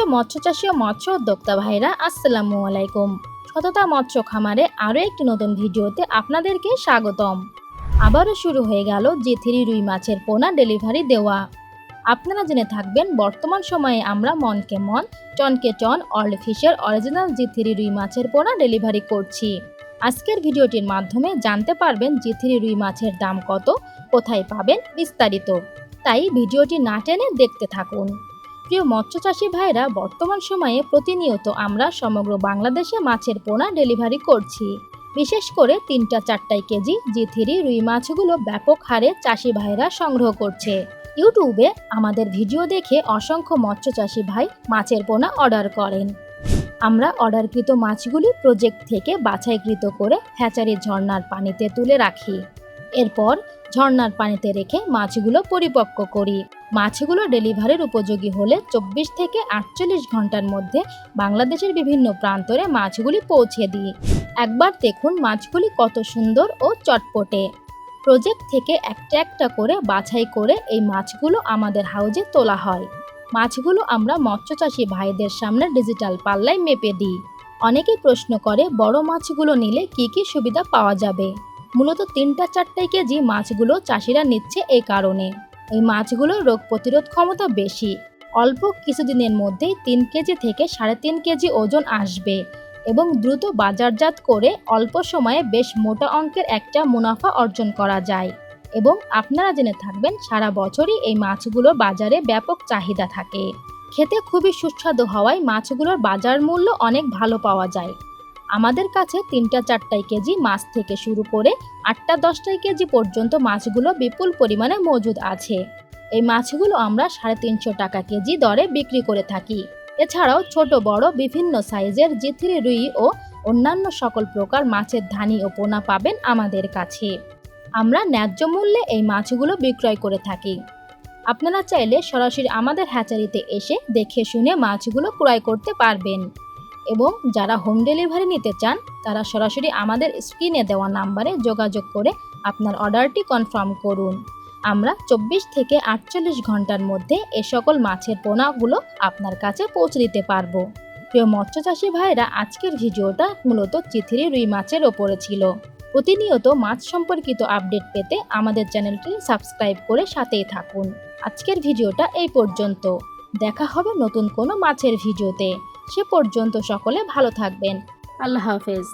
প্রিয় মৎস্য চাষী ও মৎস্য উদ্যোক্তা ভাইরা, আসসালামু আলাইকুম। সততা মৎস্য খামারে আরও একটি নতুন ভিডিওতে আপনাদেরকে স্বাগতম। আবারও শুরু হয়ে গেল জি3 রুই মাছের পোনা ডেলিভারি দেওয়া। আপনারা জেনে থাকবেন, বর্তমান সময়ে আমরা মনকে মন, টনকে টন ওয়ার্ল্ড ফিশের অরিজিনাল জি3 রুই মাছের পোনা ডেলিভারি করছি। আজকের ভিডিওটির মাধ্যমে জানতে পারবেন জি3 রুই মাছের দাম কত, কোথায় পাবেন বিস্তারিত। তাই ভিডিওটি না টেনে দেখতে থাকুন। প্রিয় মৎস্য চাষী ভাইরা, বর্তমান সময়ে প্রতিনিয়ত আমরা সমগ্র বাংলাদেশে মাছের পোনা ডেলিভারি করছি। বিশেষ করে 3-4 কেজি জি3 রুই মাছগুলো ব্যাপক হারে চাষি ভাইরা সংগ্রহ করছে। ইউটিউবে আমাদের ভিডিও দেখে অসংখ্য মৎস্য চাষী ভাই মাছের পোনা অর্ডার করেন। আমরা অর্ডারকৃত মাছগুলি প্রজেক্ট থেকে বাছাইকৃত করে হ্যাচারির ঝর্ণার পানিতে তুলে রাখি। এরপর ঝর্ণার পানিতে রেখে মাছগুলো পরিপক্ক করি। মাছগুলো ডেলিভারির উপযোগী হলে 24 থেকে 48 ঘন্টার মধ্যে বাংলাদেশের বিভিন্ন প্রান্তরে মাছগুলি পৌঁছে দিই। একবার দেখুন মাছগুলি কত সুন্দর ও চটপটে। প্রজেক্ট থেকে একটা একটা করে বাছাই করে এই মাছগুলো আমাদের হাউজে তোলা হয়। মাছগুলো আমরা মৎস্যচাষী ভাইদের সামনে ডিজিটাল পাল্লায় মেপে দিই। অনেকেই প্রশ্ন করে, বড় মাছগুলো নিলে কি কি সুবিধা পাওয়া যাবে? মূলত 3-4 কেজি মাছগুলো চাষিরা নিচ্ছে এই কারণে, এই মাছগুলোর রোগ প্রতিরোধ ক্ষমতা বেশি। অল্প কিছুদিনের মধ্যেই 3 কেজি থেকে 3.5 কেজি ওজন আসবে এবং দ্রুত বাজারজাত করে অল্প সময়ে বেশ মোটা অঙ্কের একটা মুনাফা অর্জন করা যায়। এবং আপনারা জেনে থাকবেন, সারা বছরই এই মাছগুলোর বাজারে ব্যাপক চাহিদা থাকে। খেতে খুবই সুস্বাদু হওয়ায় মাছগুলোর বাজার মূল্য অনেক ভালো পাওয়া যায়। আমাদের কাছে 3-4 কেজি মাছ থেকে শুরু করে 8-10 কেজি পর্যন্ত মাছগুলো বিপুল পরিমাণে মজুদ আছে। এই মাছগুলো আমরা 350 টাকা কেজি দরে বিক্রি করে থাকি। এছাড়াও ছোট বড় বিভিন্ন সাইজের জি3 রুই ও অন্যান্য সকল প্রকার মাছের ধানি ও পোনা পাবেন আমাদের কাছে। আমরা ন্যায্য মূল্যে এই মাছগুলো বিক্রয় করে থাকি। আপনারা চাইলে সরাসরি আমাদের হ্যাচারিতে এসে দেখে শুনে মাছগুলো ক্রয় করতে পারবেন। এবং যারা হোম ডেলিভারি নিতে চান, তারা সরাসরি আমাদের স্ক্রিনে দেওয়া নাম্বারে যোগাযোগ করে আপনার অর্ডারটি কনফার্ম করুন। আমরা 24 থেকে 48 ঘন্টার মধ্যে এ সকল মাছের পোনাগুলো আপনার কাছে পৌঁছে দিতে পারবো। প্রিয় মৎস্য চাষী ভাইরা, আজকের ভিডিওটা মূলত জি3 রুই মাছের ওপরে ছিল। প্রতিনিয়ত মাছ সম্পর্কিত আপডেট পেতে আমাদের চ্যানেলটি সাবস্ক্রাইব করে সাথেই থাকুন। আজকের ভিডিওটা এই পর্যন্ত। দেখা হবে নতুন কোনো মাছের ভিডিওতে। সে পর্যন্ত সকলে ভালো থাকবেন। আল্লাহ হাফেজ।